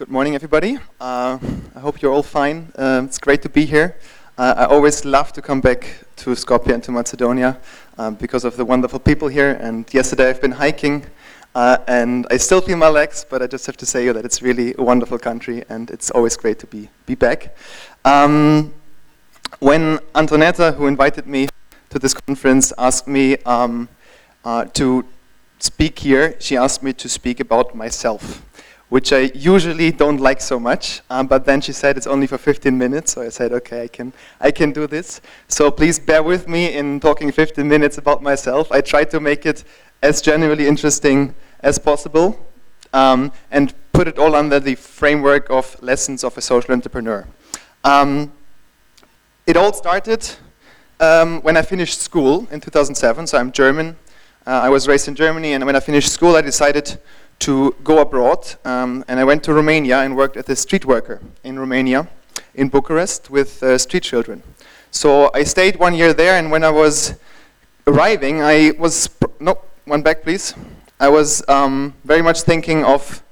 Good morning, everybody. I hope you're all fine. It's great to be here. I always love to come back to Skopje and to Macedonia because of the wonderful people here. And yesterday I've been hiking, and I still feel my legs, but I just have to say that it's really a wonderful country, and it's always great to be back. When Antonetta, who invited me to this conference, asked me to speak here, she asked me to speak about myself, which I usually don't like so much, but then she said it's only for 15 minutes, so I said, okay, I can do this. So please bear with me in talking 15 minutes about myself. I try to make it as genuinely interesting as possible, and put it all under the framework of lessons of a social entrepreneur. It all started when I finished school in 2007, so I'm German. I was raised in Germany, and when I finished school, I decided to go abroad, and I went to Romania and worked as a street worker in Romania, in Bucharest, with street children. So I stayed 1 year there, and when I was arriving, I was, one back please. I was very much thinking of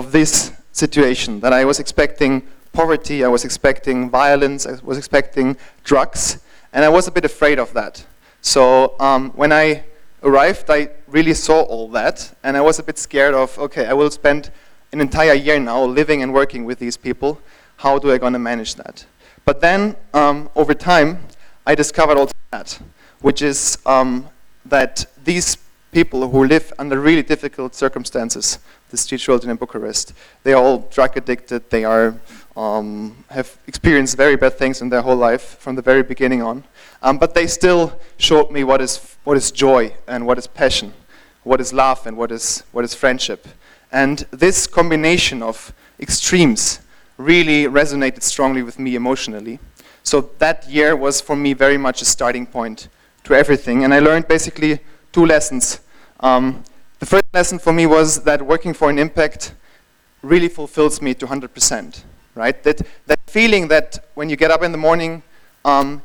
this situation, that I was expecting poverty, I was expecting violence, I was expecting drugs, and I was a bit afraid of that. So when I arrived, I really saw all that, and I was a bit scared of, okay, I will spend an entire year now living and working with these people. How do I gonna manage that? But then, over time, I discovered also that, which is that these people who live under really difficult circumstances, the street children in Bucharest, they are all drug addicted, they are have experienced very bad things in their whole life from the very beginning on. But they still showed me what is joy and what is passion, what is love and what is friendship. And this combination of extremes really resonated strongly with me emotionally. So that year was for me very much a starting point to everything. And I learned basically 2 lessons. The first lesson for me was that working for an impact really fulfills me to 100%. Right? That feeling that when you get up in the morning,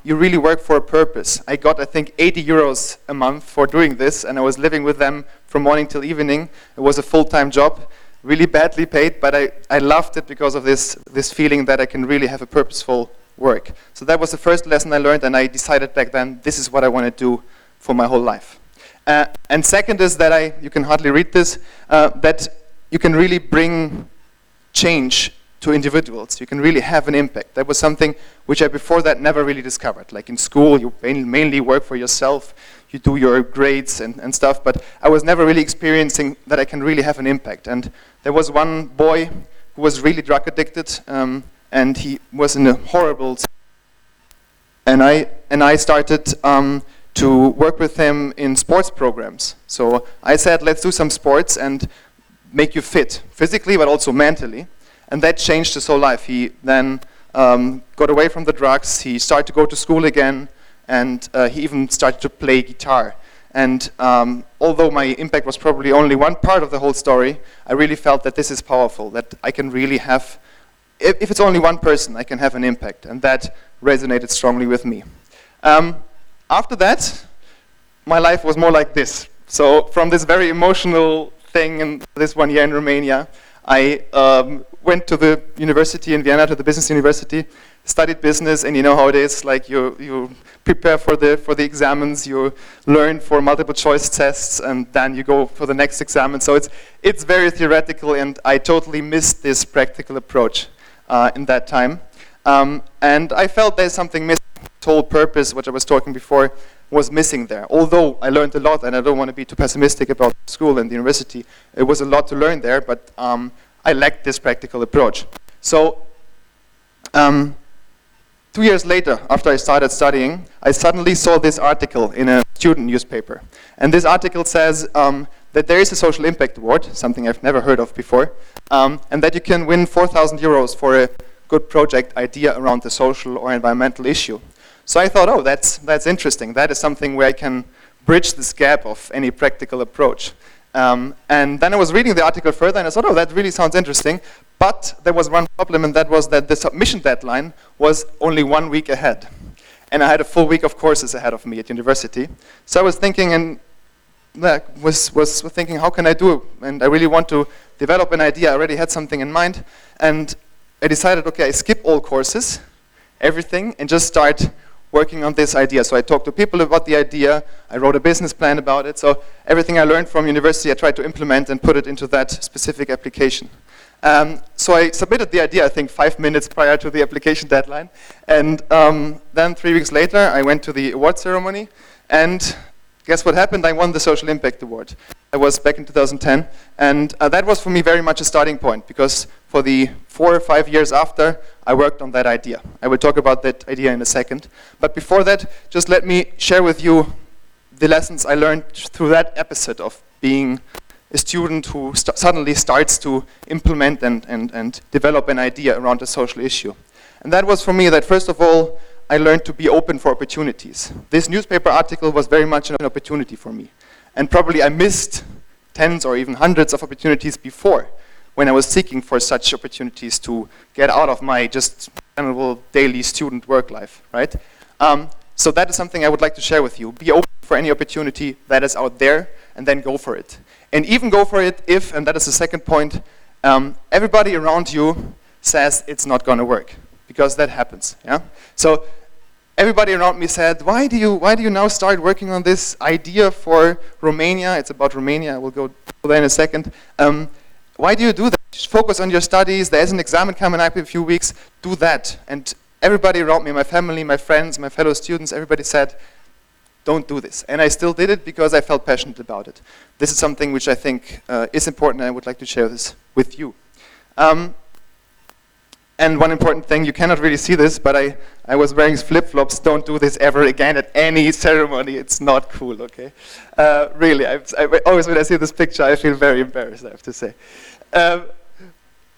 you really work for a purpose. I got, I think, 80 euros a month for doing this, and I was living with them from morning till evening. It was a full-time job, really badly paid, but I loved it because of this feeling that I can really have a purposeful work. So that was the first lesson I learned, and I decided back then, this is what I want to do for my whole life. And second is that you can hardly read this, that you can really bring change to individuals. You can really have an impact. That was something which I before that never really discovered. Like in school, you mainly work for yourself, you do your grades and stuff, but I was never really experiencing that I can really have an impact. And there was one boy who was really drug addicted, and he was in a horrible situation. And I started to work with him in sports programs. So I said, let's do some sports and make you fit, physically but also mentally. And that changed his whole life. He then got away from the drugs, he started to go to school again, and he even started to play guitar. And although my impact was probably only one part of the whole story, I really felt that this is powerful, that I can really have, if it's only one person, I can have an impact. And that resonated strongly with me. After that, my life was more like this. So from this very emotional thing in this 1 year in Romania, I went to the university in Vienna, to the business university, studied business, and you know how it is, like you prepare for the examens, you learn for multiple choice tests, and then you go for the next exam. And so it's very theoretical, and I totally missed this practical approach in that time. And I felt there's something missing. The whole purpose, which I was talking before, was missing there. Although I learned a lot, and I don't want to be too pessimistic about school and the university, it was a lot to learn there, but I lacked this practical approach. So 2 years later, after I started studying, I suddenly saw this article in a student newspaper. And this article says that there is a social impact award, something I've never heard of before, and that you can win 4,000 euros for a good project idea around the social or environmental issue. So I thought, oh, that's interesting. That is something where I can bridge this gap of any practical approach. And then I was reading the article further, and I thought, oh, that really sounds interesting. But there was one problem, and that was that the submission deadline was only 1 week ahead. And I had a full week of courses ahead of me at university. So I was thinking, and was thinking, how can I do it? And I really want to develop an idea. I already had something in mind. And I decided, okay, I skip all courses, everything, and just start working on this idea. So I talked to people about the idea. I wrote a business plan about it. So everything I learned from university, I tried to implement and put it into that specific application. So I submitted the idea, I think, 5 minutes prior to the application deadline. And then 3 weeks later, I went to the award ceremony. And guess what happened? I won the Social Impact Award. I was back in 2010. And that was for me very much a starting point, because for the 4 or 5 years after, I worked on that idea. I will talk about that idea in a second. But before that, just let me share with you the lessons I learned through that episode of being a student who suddenly starts to implement and develop an idea around a social issue. And that was for me that, first of all, I learned to be open for opportunities. This newspaper article was very much an opportunity for me. And probably I missed tens or even hundreds of opportunities before, when I was seeking for such opportunities to get out of my just general daily student work life, right? So that is something I would like to share with you. Be open for any opportunity that is out there, and then go for it. And even go for it if, and that is the second point, everybody around you says it's not going to work, because that happens. Yeah. So everybody around me said, "Why do you now start working on this idea for Romania? It's about Romania. I will go there in a second. Why do you do that? Just focus on your studies. There's an exam coming up in a few weeks. Do that." And everybody around me, my family, my friends, my fellow students, everybody said, "Don't do this." And I still did it because I felt passionate about it. This is something which I think is important, and I would like to share this with you. And one important thing, you cannot really see this, but I was wearing flip-flops. Don't do this ever again at any ceremony. It's not cool, okay? Really, I always when I see this picture, I feel very embarrassed, I have to say.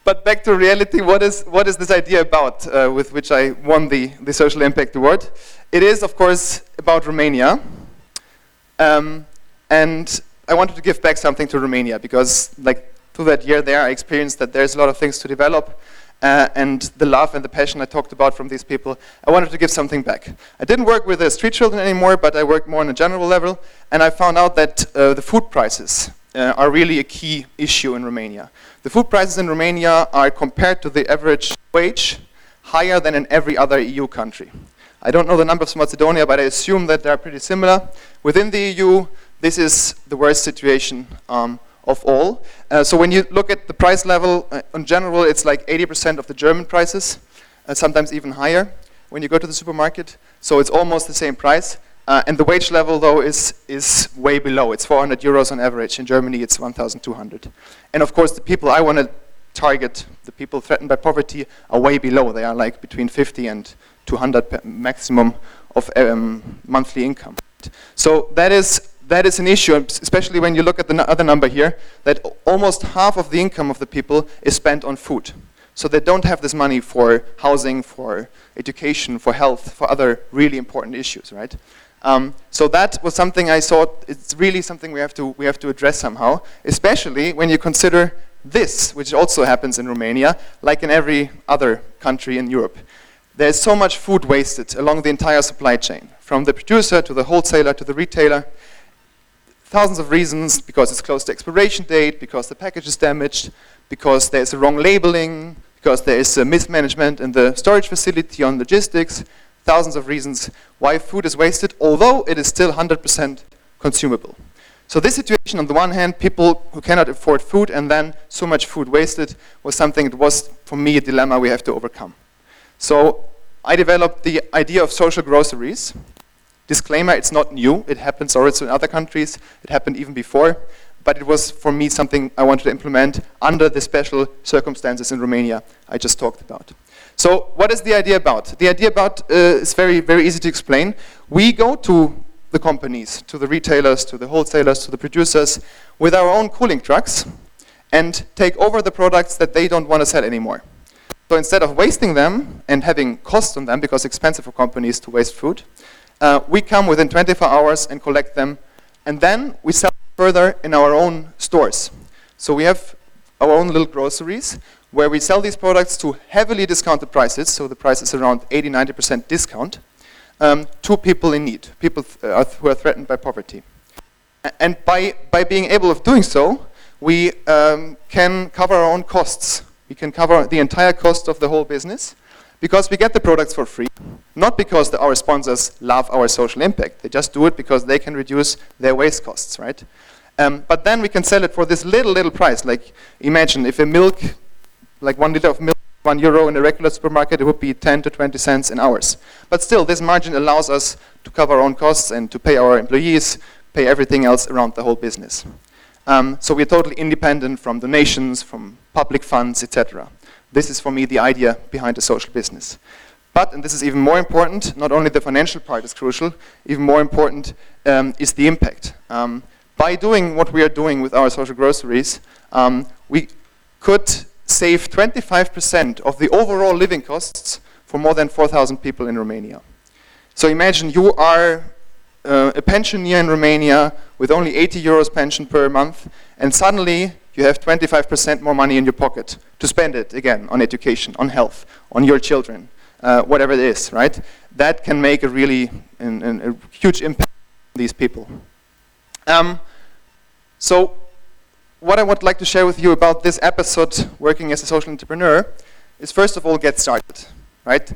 But back to reality, what is this idea about with which I won the Social Impact Award? It is, of course, about Romania. And I wanted to give back something to Romania, because like through that year there, I experienced that there's a lot of things to develop. And the love and the passion I talked about from these people, I wanted to give something back. I didn't work with the street children anymore, but I worked more on a general level, and I found out that the food prices are really a key issue in Romania. The food prices in Romania are, compared to the average wage, higher than in every other EU country. I don't know the numbers from Macedonia, but I assume that they're pretty similar. Within the EU, this is the worst situation of all. So when you look at the price level, in general, it's like 80% of the German prices, sometimes even higher when you go to the supermarket. So it's almost the same price. And the wage level, though, is way below. It's 400 euros on average. In Germany, it's 1,200. And of course, the people I want to target, the people threatened by poverty, are way below. They are like between 50 and 200 maximum of monthly income. So that is an issue, especially when you look at the other number here, that almost half of the income of the people is spent on food. So they don't have this money for housing, for education, for health, for other really important issues, right? So that was something I thought it's really something we have to address somehow, especially when you consider this, which also happens in Romania, like in every other country in Europe. There's so much food wasted along the entire supply chain, from the producer to the wholesaler to the retailer. Thousands of reasons, because it's close to expiration date, because the package is damaged, because there's a wrong labeling, because there is a mismanagement in the storage facility on logistics. Thousands of reasons why food is wasted, although it is still 100% consumable. So this situation, on the one hand, people who cannot afford food and then so much food wasted, was something that was, for me, a dilemma we have to overcome. So I developed the idea of social groceries. Disclaimer, it's not new. It happens also in other countries. It happened even before. But it was, for me, something I wanted to implement under the special circumstances in Romania I just talked about. So what is the idea about? The idea about is very, very easy to explain. We go to the companies, to the retailers, to the wholesalers, to the producers, with our own cooling trucks and take over the products that they don't want to sell anymore. So instead of wasting them and having costs on them, because it's expensive for companies to waste food, we come within 24 hours and collect them, and then we sell further in our own stores. So we have our own little groceries where we sell these products to heavily discounted prices, so the price is around 80–90% discount, to people in need, people who are threatened by poverty. And by being able of doing so, we can cover our own costs. We can cover the entire cost of the whole business because we get the products for free, not because our sponsors love our social impact. They just do it because they can reduce their waste costs, right? But then we can sell it for this little price. Like, imagine if a milk, like 1 liter of milk, €1 in a regular supermarket, it would be 10 to 20 cents in ours. But still, this margin allows us to cover our own costs and to pay our employees, pay everything else around the whole business. So we're totally independent from donations, from public funds, etc. This is, for me, the idea behind the social business. But, and this is even more important, not only the financial part is crucial, even more important is the impact. By doing what we are doing with our social groceries, we could save 25% of the overall living costs for more than 4,000 people in Romania. So imagine you are a pensioner in Romania with only €80 pension per month, and suddenly you have 25% more money in your pocket to spend it, again, on education, on health, on your children, whatever it is, right? That can make a really a huge impact on these people. So what I would like to share with you about this episode, working as a social entrepreneur, is first of all, get started, right?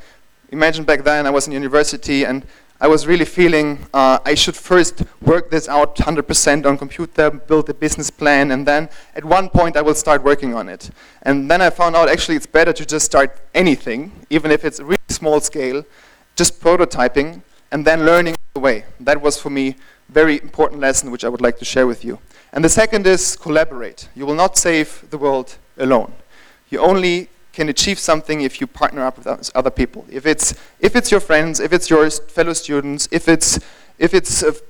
Imagine back then I was in university and I was really feeling I should first work this out 100% on computer, build a business plan, and then at one point I will start working on it. And then I found out actually it's better to just start anything, even if it's a really small scale, just prototyping, and then learning the way. That was for me a very important lesson which I would like to share with you. And the second is collaborate. You will not save the world alone. You only can achieve something if you partner up with other people. If it's your friends, if it's your fellow students, if it's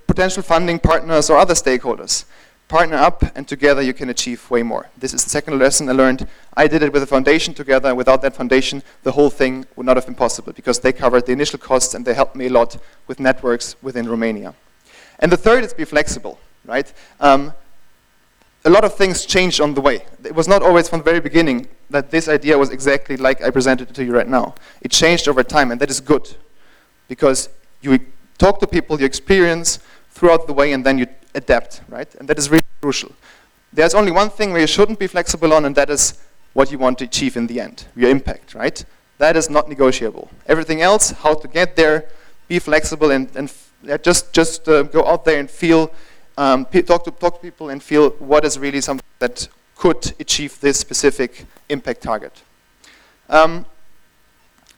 potential funding partners or other stakeholders, partner up and together you can achieve way more. This is the second lesson I learned. I did it with a foundation together. Without that foundation, the whole thing would not have been possible because they covered the initial costs and they helped me a lot with networks within Romania. And the third is be flexible, right? A lot of things changed on the way. It was not always from the very beginning that this idea was exactly like I presented it to you right now. It changed over time, and that is good because you talk to people, you experience throughout the way, and then you adapt, right? And that is really crucial. There's only one thing where you shouldn't be flexible on, and that is what you want to achieve in the end, your impact, right? That is not negotiable. Everything else, how to get there, be flexible, and just go out there and feel. Talk to people and feel what is really something that could achieve this specific impact target. And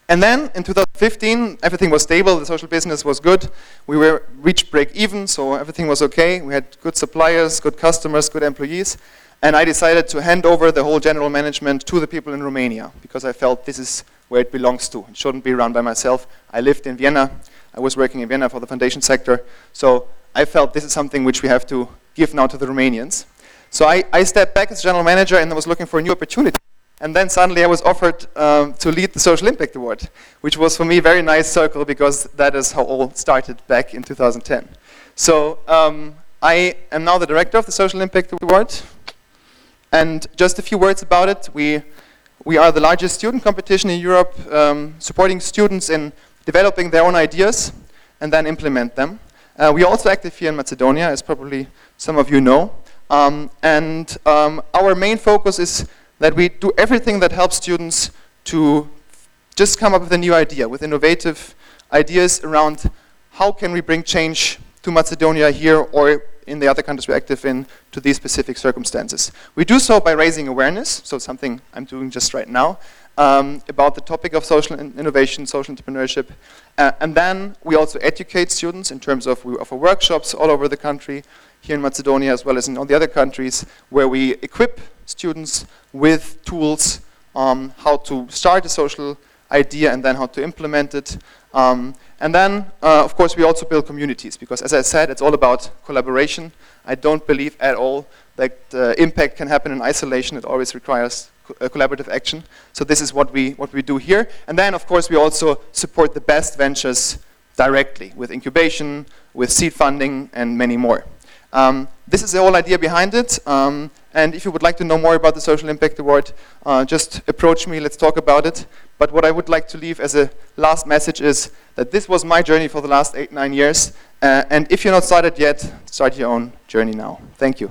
then in 2015, everything was stable. The social business was good. We reached break even, so everything was okay. We had good suppliers, good customers, good employees. And I decided to hand over the whole general management to the people in Romania because I felt this is where it belongs to. It shouldn't be run by myself. I lived in Vienna. I was working in Vienna for the foundation sector. So I felt this is something which we have to give now to the Romanians. So I stepped back as general manager and I was looking for a new opportunity. And then suddenly I was offered to lead the Social Impact Award, which was for me a very nice circle because that is how all started back in 2010. So I am now the director of the Social Impact Award. And just a few words about it. We are the largest student competition in Europe, supporting students in developing their own ideas and then implement them. We are also active here in Macedonia, as probably some of you know. Our main focus is that we do everything that helps students to just come up with a new idea, with innovative ideas around how can we bring change to Macedonia here or in the other countries we're active in to these specific circumstances. We do so by raising awareness, so something I'm doing just right now, about the topic of social innovation, social entrepreneurship. And then we also educate students in terms of, we offer workshops all over the country, here in Macedonia as well as in all the other countries, where we equip students with tools how to start a social idea and then how to implement it. And then, of course, we also build communities, because as I said, it's all about collaboration. I don't believe at all that impact can happen in isolation. It always requires collaborative action. So this is what we do here. And then, of course, we also support the best ventures directly with incubation, with seed funding, and many more. This is the whole idea behind it. And if you would like to know more about the Social Impact Award, just approach me, let's talk about it. But what I would like to leave as a last message is that this was my journey for the last 8-9 years. And if you're not started yet, start your own journey now. Thank you.